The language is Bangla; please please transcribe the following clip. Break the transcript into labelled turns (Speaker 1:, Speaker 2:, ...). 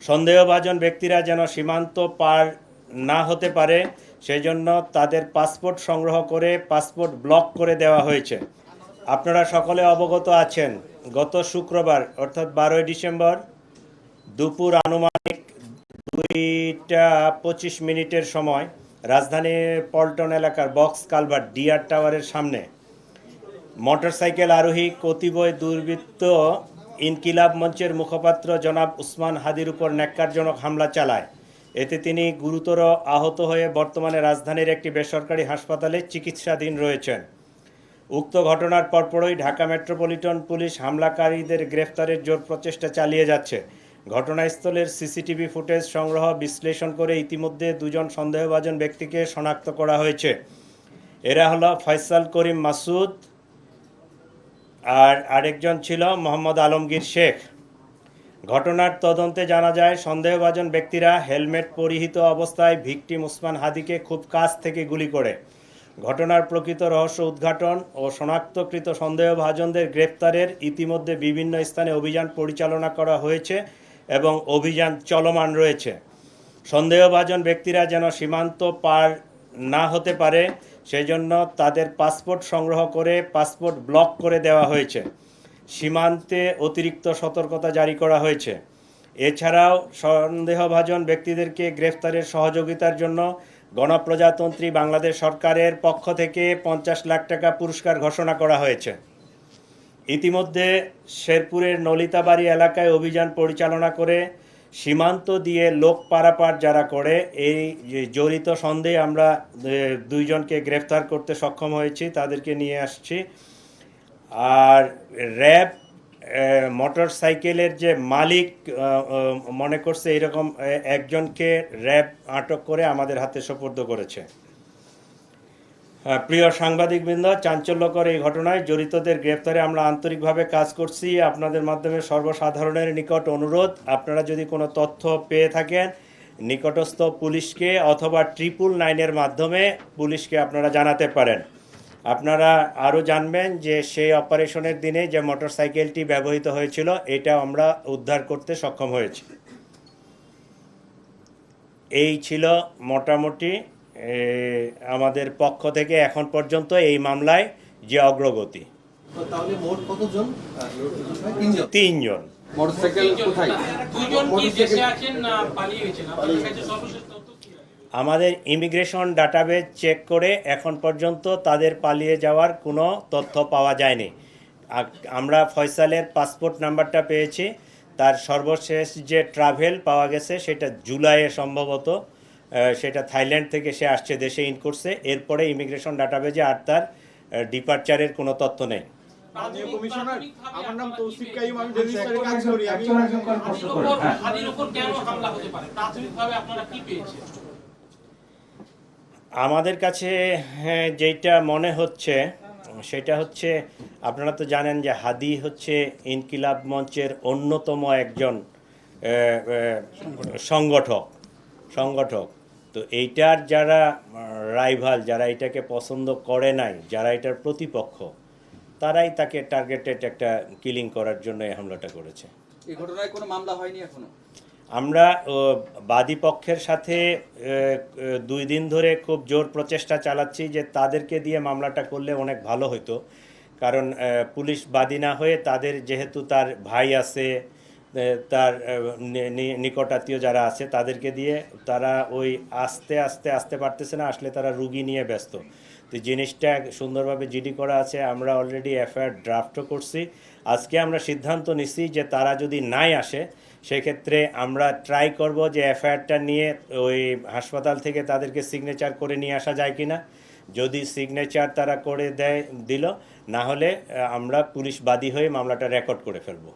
Speaker 1: সন্দেহভাজন ব্যক্তিরা যেন সীমান্ত পার না হতে পারে সেজন্য তাদের পাসপোর্ট সংগ্রহ করে পাসপোর্ট ব্লক করে দেওয়া হয়েছে। আপনারা সকলে অবগত আছেন, গত শুক্রবার অর্থাৎ 12 ডিসেম্বর দুপুর আনুমানিক 2টা 25 মিনিটের সময় রাজধানীর পল্টন এলাকার বক্স কালভার্ট ডিআর টাওয়ারের সামনে মোটরসাইকেল আরোহী কতিপয় দুর্বৃত্ত ইনকিলাব মঞ্চের মুখপাত্র জনাব উসমান হাদির উপর ন্যাক্কারজনক হামলা চালায়। এতে তিনি গুরুতর আহত হয়ে বর্তমানে রাজধানীর একটি বেসরকারি হাসপাতালে চিকিৎসাধীন রয়েছেন। উক্ত ঘটনার পরপরই ঢাকা মেট্রোপলিটন পুলিশ হামলাকারীদের গ্রেফতারের জোর প্রচেষ্টা চালিয়ে যাচ্ছে। ঘটনাস্থলের সিসিটিভি ফুটেজ সংগ্রহ বিশ্লেষণ করে ইতিমধ্যে দুজন সন্দেহভাজন ব্যক্তিকে শনাক্ত করা হয়েছে। এরা হলো ফয়সাল করিম মাসুদ আর আরেকজন ছিল মোহাম্মদ আলমগীর শেখ। ঘটনার তদন্তে জানা যায় সন্দেহভাজন ব্যক্তিরা হেলমেট পরিহিত অবস্থায় ভিকটিম উসমান হাদিকে খুব কাছ থেকে গুলি করে। ঘটনার প্রকৃত রহস্য উদ্ঘাটন ও শনাক্তকৃত সন্দেহভাজনদের গ্রেপ্তারের ইতিমধ্যে বিভিন্ন স্থানে অভিযান পরিচালনা করা হয়েছে এবং অভিযান চলমান রয়েছে। সন্দেহভাজন ব্যক্তিরা যেন সীমান্ত পার না হতে পারে সেজন্য তাদের পাসপোর্ট সংগ্রহ করে পাসপোর্ট ব্লক করে দেওয়া হয়েছে। সীমান্তে অতিরিক্ত সতর্কতা জারি করা হয়েছে। এছাড়াও সন্দেহভাজন ব্যক্তিদেরকে গ্রেফতারের সহযোগিতার জন্য গণপ্রজাতন্ত্রী বাংলাদেশ সরকারের পক্ষ থেকে 50 লাখ টাকা পুরস্কার ঘোষণা করা হয়েছে। ইতিমধ্যে শেরপুরের নলিতাবাড়ি এলাকায় অভিযান পরিচালনা করে সীমান্ত দিয়ে লোক পারাপার যারা করে এই জড়িত সন্দেহে আমরা 2 জনকে গ্রেফতার করতে সক্ষম হয়েছি, তাদেরকে নিয়ে আসছি। আর র্যাব মোটর সাইকেলের যে মালিক মনে করছে এরকম একজনকে র্যাব আটক করে আমাদের হাতে সোপর্দ করেছে। প্রিয় সাংবাদিকবৃন্দ, চাঞ্চল্যকর এই ঘটনায় জড়িতদের গ্রেফতারে আমরা আন্তরিকভাবে কাজ করছি। আপনাদের মাধ্যমে সর্বসাধারণের নিকট অনুরোধ, আপনারা যদি কোনো তথ্য পেয়ে থাকেন নিকটস্থ পুলিশকে অথবা 999-এর মাধ্যমে পুলিশকে আপনারা জানাতে পারেন। আপনারা আরও জানবেন যে সেই অপারেশনের দিনে যে মোটরসাইকেলটি ব্যবহৃত হয়েছিল এটা আমরা উদ্ধার করতে সক্ষম হয়েছি। এই ছিল মোটামুটি আমাদের পক্ষ থেকে এখন পর্যন্ত এই মামলায় যে অগ্রগতি।
Speaker 2: তাহলে মোট কতজন?
Speaker 1: 3 জন।
Speaker 2: মোটরসাইকেল কোথায়?
Speaker 3: 2 জন কি দেশে আছেন না পালিয়ে গেছেন? আপনাদের কাছে সর্বশেষ তথ্য কি?
Speaker 1: আমাদের ইমিগ্রেশন ডাটাবেজ চেক করে এখন পর্যন্ত তাদের পালিয়ে যাওয়ার কোনো তথ্য পাওয়া যায়নি। আমরা ফয়সালের পাসপোর্ট নাম্বারটা পেয়েছি, তার সর্বশেষ যে ট্রাভেল পাওয়া গেছে সেটা জুলাইয়ে সম্ভবত, সেটা থাইল্যান্ড থেকে সে আসছে, দেশে ইন করছে। এরপরে ইমিগ্রেশন ডাটাবেজে আর তার ডিপারচারের কোনো তথ্য নেই।
Speaker 4: কমিশনার, আমার নাম তৌসিফ কাইম, আমি রেজিস্ট্রারে কাজ করি।
Speaker 3: হাদির উপর কেন হামলা হতে পারে? প্রাথমিকভাবে আপনারা কি পেয়েছেন?
Speaker 1: আমাদের কাছে যেটা মনে হচ্ছে সেটা হচ্ছে, আপনারা তো জানেন যে হাদি হচ্ছে ইনকিলাব মঞ্চের অন্যতম একজন সংগঠক। তো এইটার যারা রাইভাল, যারা এটাকে পছন্দ করে নাই, যারা এটার প্রতিপক্ষ, তারাই তাকে টার্গেটেড একটা কিলিং করার জন্য এই হামলাটা করেছে।
Speaker 2: এই ঘটনায় কোনো মামলা হয়নি এখনো?
Speaker 1: আমরা বাদী পক্ষের সাথে 2 দিন ধরে খুব জোর প্রচেষ্টা চালাচ্ছি যে তাদেরকে দিয়ে মামলাটা করলে অনেক ভালো হতো। কারণ পুলিশ বাদী না হয়ে তাদের, যেহেতু তার ভাই আছে, তার নিকটাত্মীয় যারা আছে, তাদেরকে দিয়ে তারা ওই আসতে পারতেছে না, আসলে তারা রুগী নিয়ে ব্যস্ত। তো জিনিসটা সুন্দরভাবে জিডি করা আছে, আমরা অলরেডি এফআইআর ড্রাফটও করছি। আজকে আমরা সিদ্ধান্ত নিচ্ছি যে তারা যদি নাই আসে সেক্ষেত্রে আমরা ট্রাই করব যে এফআইআরটা নিয়ে ওই হাসপাতাল থেকে তাদেরকে সিগনেচার করে নিয়ে আসা যায় কিনা। যদি সিগনেচার তারা করে দিল, না হলে আমরা পুলিশ বাদী হয়ে মামলাটা রেকর্ড করে ফেলব।